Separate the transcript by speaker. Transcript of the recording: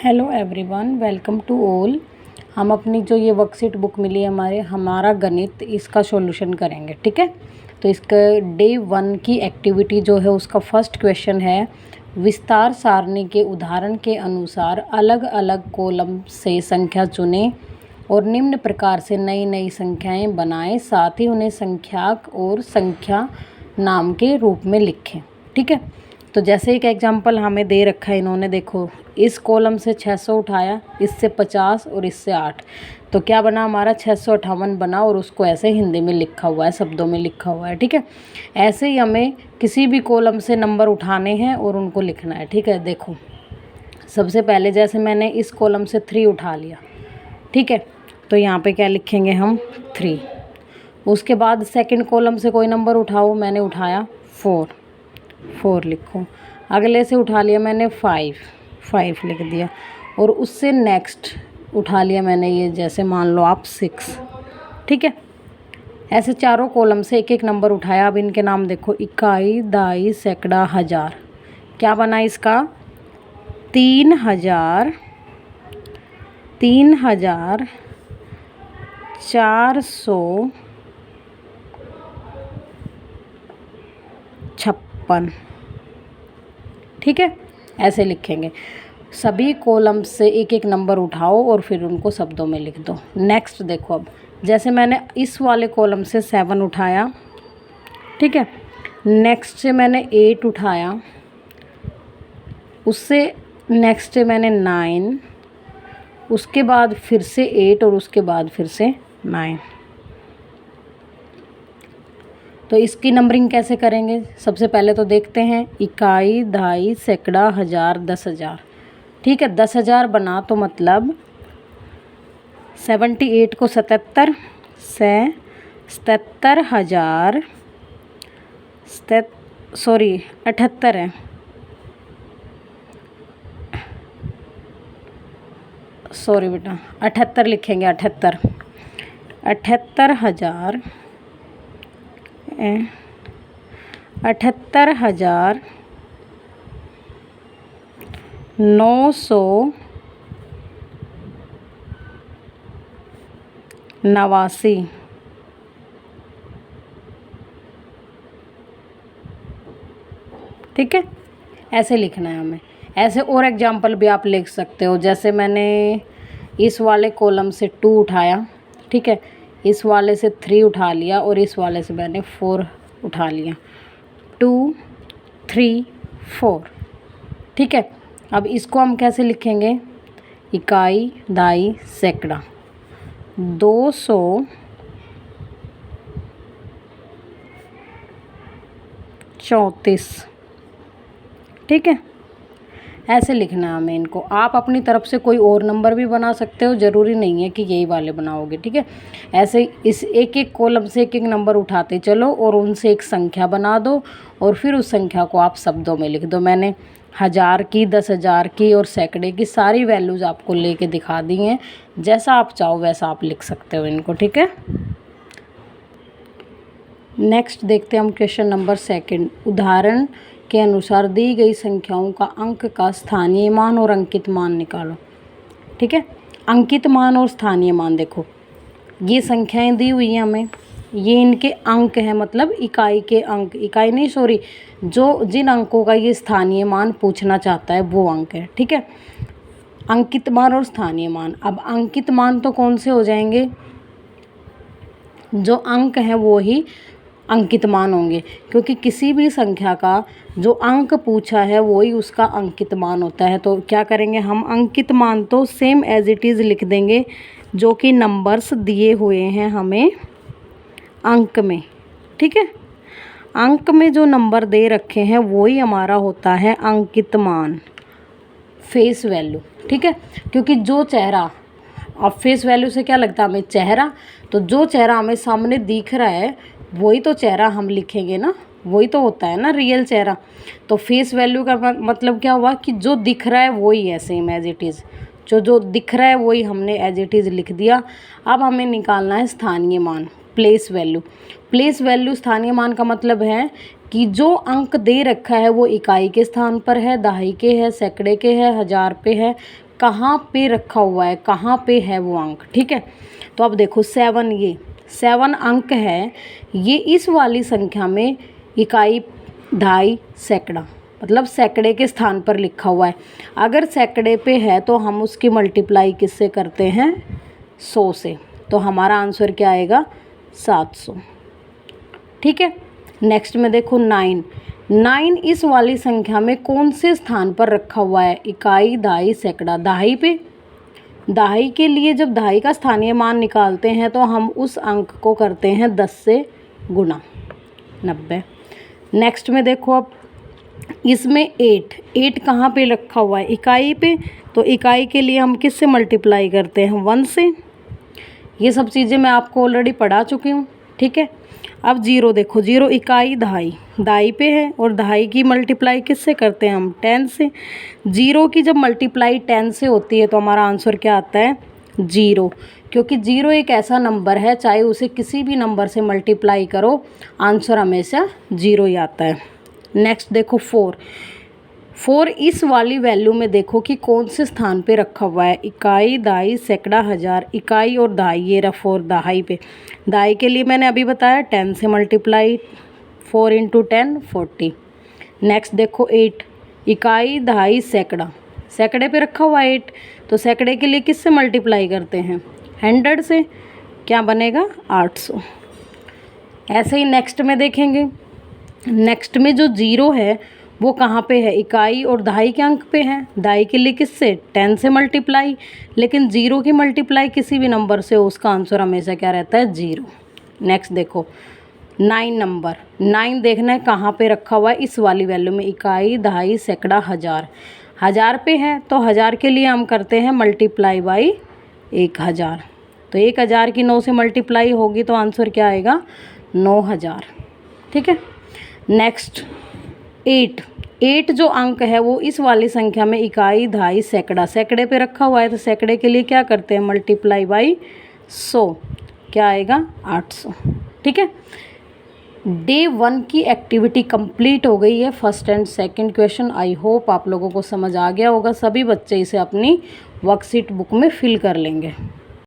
Speaker 1: Hello everyone, welcome to all. हम अपनी जो ये वर्कशीट बुक मिली है हमारा गणित, इसका सॉल्यूशन करेंगे। ठीक है, तो इसका डे 1 की एक्टिविटी जो है उसका फर्स्ट क्वेश्चन है, विस्तार सारणी के उदाहरण के अनुसार अलग अलग कॉलम से संख्या चुनें और निम्न प्रकार से नई नई संख्याएं बनाएं, साथ ही उन्हें संख्याक और संख्या नाम के रूप में लिखें। ठीक है, तो जैसे एक एग्जांपल हमें दे रखा है इन्होंने, देखो इस कॉलम से 600 उठाया, इससे 50 और इससे 8, तो क्या बना हमारा 658 बना, और उसको ऐसे हिंदी में लिखा हुआ है, शब्दों में लिखा हुआ है। ठीक है, ऐसे ही हमें किसी भी कॉलम से नंबर उठाने हैं और उनको लिखना है। ठीक है, देखो सबसे पहले जैसे मैंने इस कॉलम से 3 उठा लिया। ठीक है, तो यहाँ पे क्या लिखेंगे हम 3। उसके बाद सेकंड कॉलम से कोई नंबर उठाओ, मैंने उठाया 4 लिखो। अगले से उठा लिया मैंने 5 लिख दिया, और उससे नेक्स्ट उठा लिया मैंने ये, जैसे मान लो आप 6। ठीक है, ऐसे चारों कॉलम से एक एक नंबर उठाया। अब इनके नाम देखो, इकाई, दाई, सैकड़ा, हजार। क्या बना इसका 3000, 3456। ठीक है, ऐसे लिखेंगे। सभी कॉलम से एक एक नंबर उठाओ और फिर उनको शब्दों में लिख दो। नेक्स्ट देखो, अब जैसे मैंने इस वाले कॉलम से 7 उठाया। ठीक है, नेक्स्ट से मैंने 8 उठाया, उससे नेक्स्ट से मैंने 9, उसके बाद फिर से 8 और उसके बाद फिर से 9। तो इसकी नंबरिंग कैसे करेंगे, सबसे पहले तो देखते हैं। इकाई, दाई, सैकड़ा, हजार, 10,000। ठीक है, 10,000 बना तो मतलब 78 को 77 से 77,000, 78 है, सॉरी बेटा 78 लिखेंगे। 78,000 989। ठीक है, ऐसे लिखना है हमें। ऐसे और एग्जाम्पल भी आप लिख सकते हो, जैसे मैंने इस वाले कॉलम से 2 उठाया। ठीक है, इस वाले से 3 उठा लिया, और इस वाले से मैंने 4 उठा लिया। 2 3 4। ठीक है, अब इसको हम कैसे लिखेंगे, इकाई, दाई, सैकड़ा, 234। ठीक है, ऐसे लिखना है हमें इनको। आप अपनी तरफ से कोई और नंबर भी बना सकते हो, ज़रूरी नहीं है कि यही वाले बनाओगे। ठीक है, ऐसे इस एक एक कॉलम से एक एक नंबर उठाते चलो और उनसे एक संख्या बना दो, और फिर उस संख्या को आप शब्दों में लिख दो। मैंने हजार की, 10,000 की और सैकड़े की सारी वैल्यूज़ आपको लेके दिखा दी हैं। जैसा आप चाहो वैसा आप लिख सकते हो इनको। ठीक है, नेक्स्ट देखते हैं हम क्वेश्चन नंबर 2। उदाहरण के अनुसार दी गई संख्याओं का अंक का स्थानीय मान और अंकित मान निकालो। ठीक है, अंकित मान और स्थानीय मान, देखो ये संख्याएं दी हुई हैं हमें, ये इनके अंक हैं, मतलब इकाई के अंक, इकाई नहीं सॉरी, जो जिन अंकों का ये स्थानीय मान पूछना चाहता है वो अंक है। ठीक है, अंकित मान और स्थानीय मान। अब अंकित मान तो कौन से हो जाएंगे, जो अंक हैं वो ही अंकित मान होंगे, क्योंकि किसी भी संख्या का जो अंक पूछा है वो ही उसका अंकित मान होता है। तो क्या करेंगे हम, अंकित मान तो सेम एज इट इज़ लिख देंगे, जो कि नंबर्स दिए हुए हैं हमें अंक में। ठीक है, अंक में जो नंबर दे रखे हैं वो ही हमारा होता है अंकित मान, फेस वैल्यू। ठीक है, क्योंकि जो चेहरा, अब फेस वैल्यू से क्या लगता है हमें, चेहरा, तो जो चेहरा हमें सामने दिख रहा है वही तो चेहरा हम लिखेंगे ना, वही तो होता है ना रियल चेहरा। तो फेस वैल्यू का मतलब क्या हुआ कि जो दिख रहा है वही है सेम एज इट इज़, जो दिख रहा है वही हमने एज इट इज़ लिख दिया। अब हमें निकालना है स्थानीय मान, प्लेस वैल्यू। प्लेस वैल्यू स्थानीय मान का मतलब है कि जो अंक दे रखा है वो इकाई के स्थान पर है, दहाई के है, सैकड़े के है, हजार पे है, कहाँ पे रखा हुआ है, कहाँ पे है वो अंक, ठीक है। तो अब देखो 7, ये 7 अंक है, ये इस वाली संख्या में इकाई, दहाई, सैकड़ा, मतलब सैकड़े के स्थान पर लिखा हुआ है। अगर सैकड़े पे है तो हम उसकी मल्टीप्लाई किससे करते हैं, 100 से। तो हमारा आंसर क्या आएगा, 700, ठीक है। नेक्स्ट में देखो 9, 9 इस वाली संख्या में कौन से स्थान पर रखा हुआ है, इकाई, दहाई, सैकड़ा, दहाई पे। दहाई के लिए जब दहाई का स्थानीय मान निकालते हैं तो हम उस अंक को करते हैं 10 से गुणा, 90। नेक्स्ट में देखो अब इसमें 8 कहाँ पे रखा हुआ है, इकाई पे। तो इकाई के लिए हम किससे मल्टीप्लाई करते हैं, 1 से। ये सब चीज़ें मैं आपको ऑलरेडी पढ़ा चुकी हूँ, ठीक है। अब 0 देखो, 0 इकाई, दहाई, दहाई पे है और दहाई की मल्टीप्लाई किससे करते हैं हम, 10 से। 0 की जब मल्टीप्लाई 10 से होती है तो हमारा आंसर क्या आता है, 0, क्योंकि 0 एक ऐसा नंबर है, चाहे उसे किसी भी नंबर से मल्टीप्लाई करो, आंसर हमेशा 0 ही आता है। नेक्स्ट देखो 4 इस वाली वैल्यू में देखो कि कौन से स्थान पे रखा हुआ है, इकाई, दहाई, सैकड़ा, हज़ार, इकाई और दहाई, ये रहा 4 दहाई पे। दहाई के लिए मैंने अभी बताया 10 से मल्टीप्लाई, 4 × 10 40। नेक्स्ट देखो 8 इकाई, दहाई, सैकड़ा, सैकड़े पे रखा हुआ है 8, तो सैकड़े के लिए किससे मल्टीप्लाई करते हैं, 100 से, क्या बनेगा, 800। ऐसे ही नेक्स्ट में देखेंगे, नेक्स्ट में जो 0 है वो कहाँ पे है, इकाई और दहाई के अंक पे है। दहाई के लिए किससे, 10 से मल्टीप्लाई, लेकिन 0 की मल्टीप्लाई किसी भी नंबर से हो, उसका आंसर हमेशा क्या रहता है, 0। नेक्स्ट देखो 9 नंबर, 9 देखना है कहाँ पे रखा हुआ है, इस वाली वैल्यू में, इकाई, दहाई, सैकड़ा, हज़ार, हज़ार पे है। तो हज़ार के लिए हम करते हैं मल्टीप्लाई बाई 1000, तो 1000 की 9 से मल्टीप्लाई होगी तो आंसर क्या आएगा, 9000, ठीक है। नेक्स्ट 8 जो अंक है वो इस वाली संख्या में, इकाई, दहाई, सैकड़ा, सैकड़े पे रखा हुआ है, तो सैकड़े के लिए क्या करते हैं, मल्टीप्लाई बाई 100, क्या आएगा, 800, ठीक है। डे 1 की एक्टिविटी कंप्लीट हो गई है, first and second question. I hope आप लोगों को समझ आ गया होगा, सभी बच्चे इसे अपनी वर्कशीट बुक में फिल कर लेंगे।